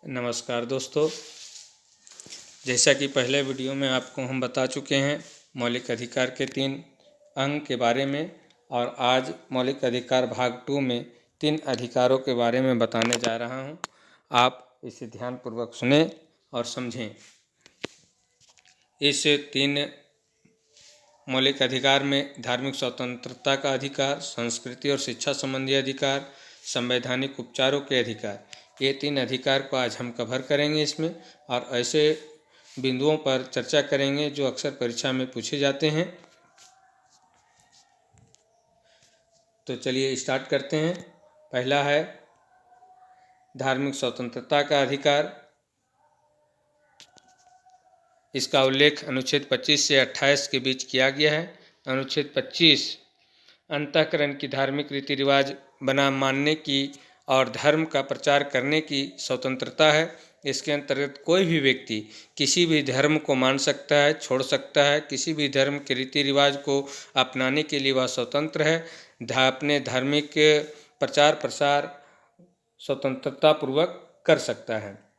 नमस्कार दोस्तों, जैसा कि पहले वीडियो में आपको हम बता चुके हैं मौलिक अधिकार के 3 अंग के बारे में, और आज मौलिक अधिकार भाग 2 में 3 अधिकारों के बारे में बताने जा रहा हूं। आप इसे ध्यानपूर्वक सुनें और समझें। इस 3 मौलिक अधिकार में धार्मिक स्वतंत्रता का अधिकार, संस्कृति और शिक्षा संबंधी अधिकार, संवैधानिक उपचारों के अधिकार, ये 3 अधिकार को आज हम कवर करेंगे इसमें, और ऐसे बिंदुओं पर चर्चा करेंगे जो अक्सर परीक्षा में पूछे जाते हैं। तो चलिए स्टार्ट करते हैं। पहला है धार्मिक स्वतंत्रता का अधिकार। इसका उल्लेख अनुच्छेद 25 से 28 के बीच किया गया है। अनुच्छेद 25 अंतःकरण की धार्मिक रीति रिवाज बना मानने की और धर्म का प्रचार करने की स्वतंत्रता है। इसके अंतर्गत कोई भी व्यक्ति किसी भी धर्म को मान सकता है, छोड़ सकता है। किसी भी धर्म के रीति रिवाज को अपनाने के लिए वह स्वतंत्र है। अपने धार्मिक प्रचार प्रसार स्वतंत्रता पूर्वक कर सकता है।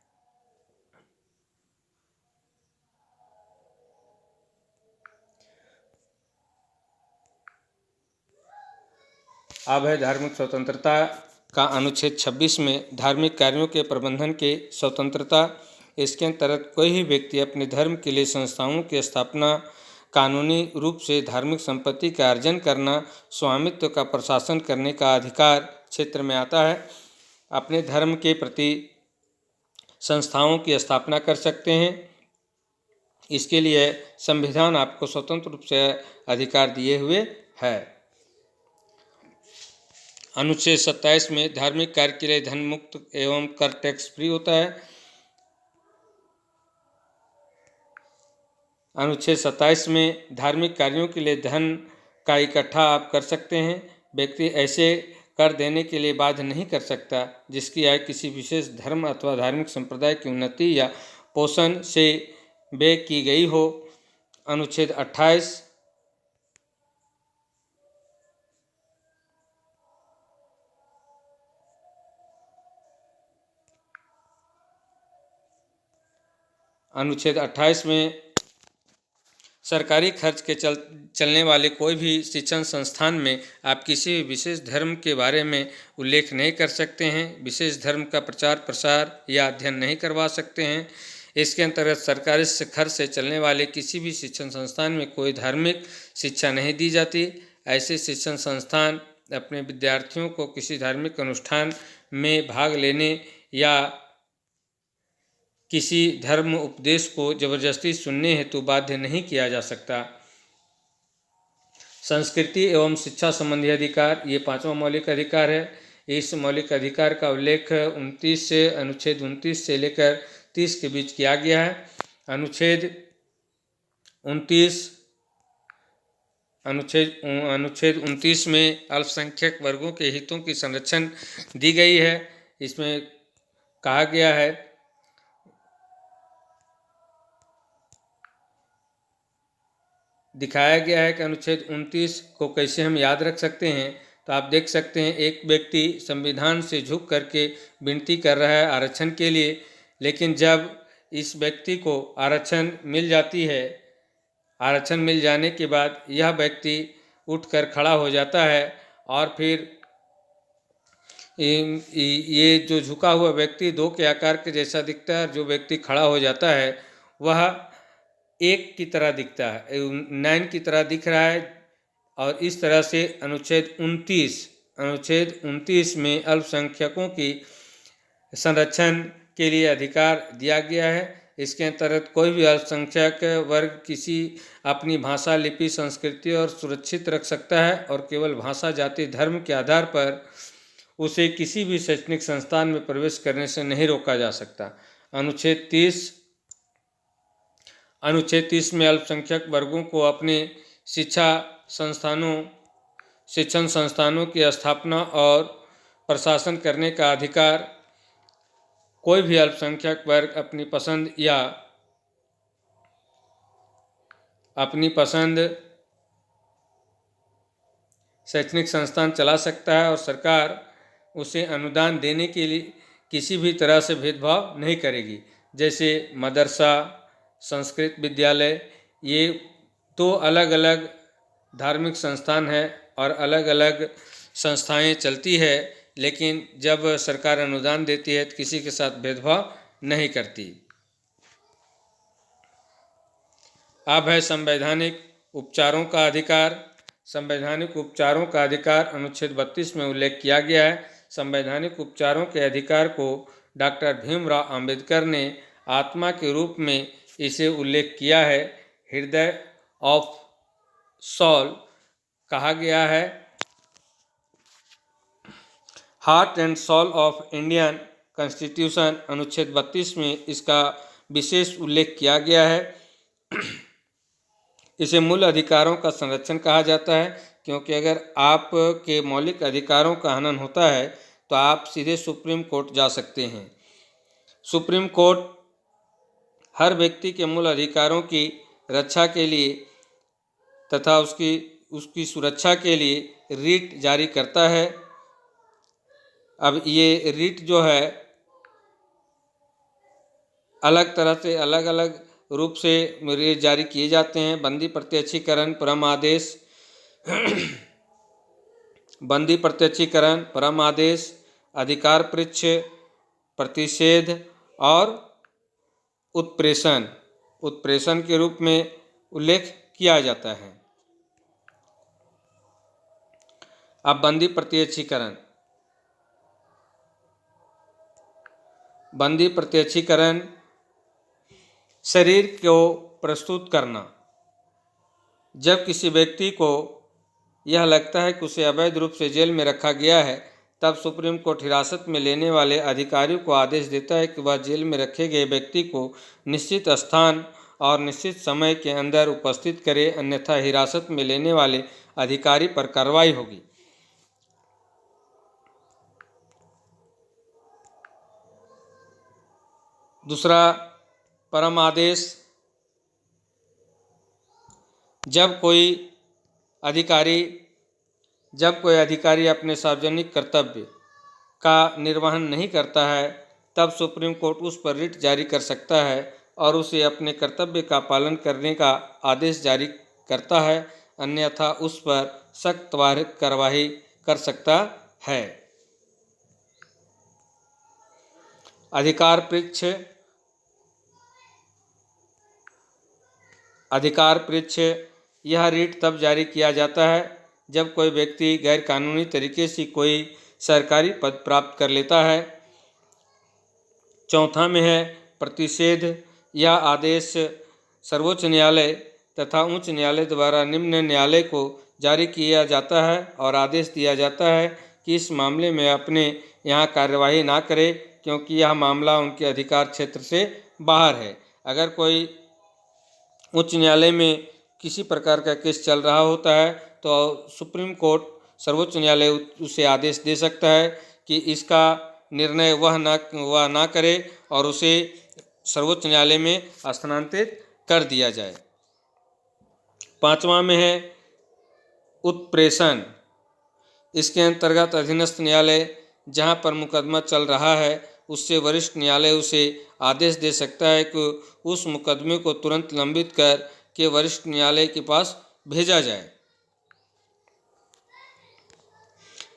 अब है धार्मिक स्वतंत्रता का अनुच्छेद 26 में धार्मिक कार्यों के प्रबंधन के स्वतंत्रता। इसके अंतर्गत कोई भी व्यक्ति अपने धर्म के लिए संस्थाओं की स्थापना, कानूनी रूप से धार्मिक संपत्ति का अर्जन करना, स्वामित्व का प्रशासन करने का अधिकार क्षेत्र में आता है। अपने धर्म के प्रति संस्थाओं की स्थापना कर सकते हैं। इसके लिए संविधान आपको स्वतंत्र रूप से अधिकार दिए हुए है। अनुच्छेद 27 में धार्मिक कार्य के लिए धन मुक्त एवं कर टैक्स फ्री होता है। अनुच्छेद 27 में धार्मिक कार्यों के लिए धन का इकट्ठा आप कर सकते हैं। व्यक्ति ऐसे कर देने के लिए बाध्य नहीं कर सकता जिसकी आय किसी विशेष धर्म अथवा धार्मिक संप्रदाय की उन्नति या पोषण से व्यय की गई हो। अनुच्छेद 28 अनुच्छेद 28 में सरकारी खर्च के चलने वाले कोई भी शिक्षण संस्थान में आप किसी भी विशेष धर्म के बारे में उल्लेख नहीं कर सकते हैं। विशेष धर्म का प्रचार प्रसार या अध्ययन नहीं करवा सकते हैं। इसके अंतर्गत सरकारी खर्च से चलने वाले किसी भी शिक्षण संस्थान में कोई धार्मिक शिक्षा नहीं दी जाती। ऐसे शिक्षण संस्थान अपने विद्यार्थियों को किसी धार्मिक अनुष्ठान में भाग लेने या किसी धर्म उपदेश को जबरदस्ती सुनने हेतु बाध्य नहीं किया जा सकता। संस्कृति एवं शिक्षा संबंधी अधिकार, ये 5वां मौलिक अधिकार है। इस मौलिक अधिकार का उल्लेख अनुच्छेद 29 से लेकर 30 के बीच किया गया है। अनुच्छेद 29 में अल्पसंख्यक वर्गों के हितों की संरक्षण दी गई है। इसमें कहा गया है दिखाया गया है कि अनुच्छेद 29 को कैसे हम याद रख सकते हैं। तो आप देख सकते हैं, एक व्यक्ति संविधान से झुक करके विनती कर रहा है आरक्षण के लिए, लेकिन जब इस व्यक्ति को आरक्षण मिल जाती है, आरक्षण मिल जाने के बाद यह व्यक्ति उठकर खड़ा हो जाता है और फिर ये जो झुका हुआ व्यक्ति 2 के आकार के जैसा दिखता है, जो व्यक्ति खड़ा हो जाता है वह 1 की तरह दिखता है, 9 की तरह दिख रहा है। और इस तरह से अनुच्छेद 29 में अल्पसंख्यकों की संरक्षण के लिए अधिकार दिया गया है। इसके अंतर्गत कोई भी अल्पसंख्यक वर्ग किसी अपनी भाषा, लिपि, संस्कृति और सुरक्षित रख सकता है, और केवल भाषा, जाति, धर्म के आधार पर उसे किसी भी शैक्षणिक संस्थान में प्रवेश करने से नहीं रोका जा सकता। अनुच्छेद 30 में अल्पसंख्यक वर्गों को अपने शिक्षण संस्थानों की स्थापना और प्रशासन करने का अधिकार। कोई भी अल्पसंख्यक वर्ग अपनी पसंद शैक्षणिक संस्थान चला सकता है, और सरकार उसे अनुदान देने किसी भी तरह से भेदभाव नहीं करेगी। जैसे मदरसा, संस्कृत विद्यालय, ये तो अलग अलग धार्मिक संस्थान है और अलग अलग संस्थाएं चलती है, लेकिन जब सरकार अनुदान देती है तो किसी के साथ भेदभाव नहीं करती। अब है संवैधानिक उपचारों का अधिकार। संवैधानिक उपचारों का अधिकार अनुच्छेद 32 में उल्लेख किया गया है। संवैधानिक उपचारों के अधिकार को डॉक्टर भीमराव अंबेडकर ने आत्मा के रूप में इसे उल्लेख किया है। हृदय ऑफ सोल कहा गया है। Heart and soul of Indian constitution अनुच्छेद 32 में इसका विशेष उल्लेख किया गया है। इसे मूल अधिकारों का संरक्षण कहा जाता है, क्योंकि अगर आपके मौलिक अधिकारों का हनन होता है तो आप सीधे सुप्रीम कोर्ट जा सकते हैं। सुप्रीम कोर्ट हर व्यक्ति के मूल अधिकारों की रक्षा के लिए तथा उसकी सुरक्षा के लिए रीट जारी करता है। अब ये रीट जो है अलग तरह से अलग अलग रूप से रीट जारी किए जाते हैं। बंदी प्रत्यक्षीकरण, परम आदेश, बंदी प्रत्यक्षीकरण, परम आदेश, अधिकार पृच्छ, प्रतिषेध और उत्प्रेषण के रूप में उल्लेख किया जाता है। अब बंदी प्रत्यक्षीकरण। बंदी प्रत्यक्षीकरण शरीर को प्रस्तुत करना। जब किसी व्यक्ति को यह लगता है कि उसे अवैध रूप से जेल में रखा गया है, तब सुप्रीम कोर्ट हिरासत में लेने वाले अधिकारियों को आदेश देता है कि वह जेल में रखे गए व्यक्ति को निश्चित स्थान और निश्चित समय के अंदर उपस्थित करे, अन्यथा हिरासत में लेने वाले अधिकारी पर कार्रवाई होगी। दूसरा, परम आदेश। जब कोई अधिकारी अपने सार्वजनिक कर्तव्य का निर्वहन नहीं करता है, तब सुप्रीम कोर्ट उस पर रिट जारी कर सकता है और उसे अपने कर्तव्य का पालन करने का आदेश जारी करता है, अन्यथा उस पर सख्त कार्रवाई कर सकता है। अधिकार पृच्छ यह रिट तब जारी किया जाता है जब कोई व्यक्ति गैरकानूनी तरीके से कोई सरकारी पद प्राप्त कर लेता है। चौथा में है प्रतिषेध। यह आदेश सर्वोच्च न्यायालय तथा उच्च न्यायालय द्वारा निम्न न्यायालय को जारी किया जाता है और आदेश दिया जाता है कि इस मामले में अपने यहाँ कार्यवाही ना करे, क्योंकि यह मामला उनके अधिकार क्षेत्र से बाहर है। अगर कोई उच्च न्यायालय में किसी प्रकार का केस चल रहा होता है तो सुप्रीम कोर्ट, सर्वोच्च न्यायालय उसे आदेश दे सकता है कि इसका निर्णय वह ना करे और उसे सर्वोच्च न्यायालय में स्थानांतरित कर दिया जाए। पांचवा में है उत्प्रेषण। इसके अंतर्गत अधीनस्थ न्यायालय जहां पर मुकदमा चल रहा है उससे वरिष्ठ न्यायालय उसे आदेश दे सकता है कि उस मुकदमे को तुरंत लंबित कर के वरिष्ठ न्यायालय के पास भेजा जाए।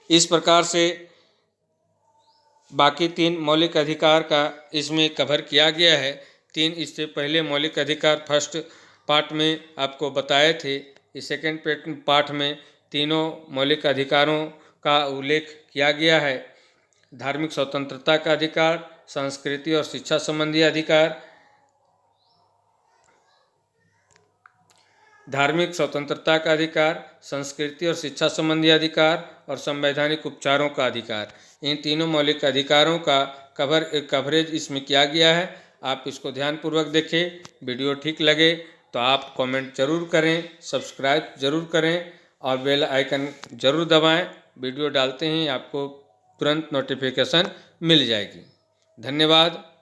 इस प्रकार से बाकी 3 मौलिक अधिकार का इसमें कवर किया गया है। 3 इससे पहले मौलिक अधिकार फर्स्ट पार्ट में आपको बताए थे। इस सेकेंड पार्ट में तीनों मौलिक अधिकारों का उल्लेख किया गया है। धार्मिक स्वतंत्रता का अधिकार, संस्कृति और शिक्षा संबंधी अधिकार, धार्मिक स्वतंत्रता का अधिकार, संस्कृति और शिक्षा संबंधी अधिकार और संवैधानिक उपचारों का अधिकार। इन तीनों मौलिक अधिकारों का कवरेज इसमें किया गया है। आप इसको ध्यानपूर्वक देखें। वीडियो ठीक लगे तो आप कमेंट जरूर करें, सब्सक्राइब जरूर करें और बेल आइकन जरूर दबाएं। वीडियो डालते ही आपको तुरंत नोटिफिकेशन मिल जाएगी। धन्यवाद।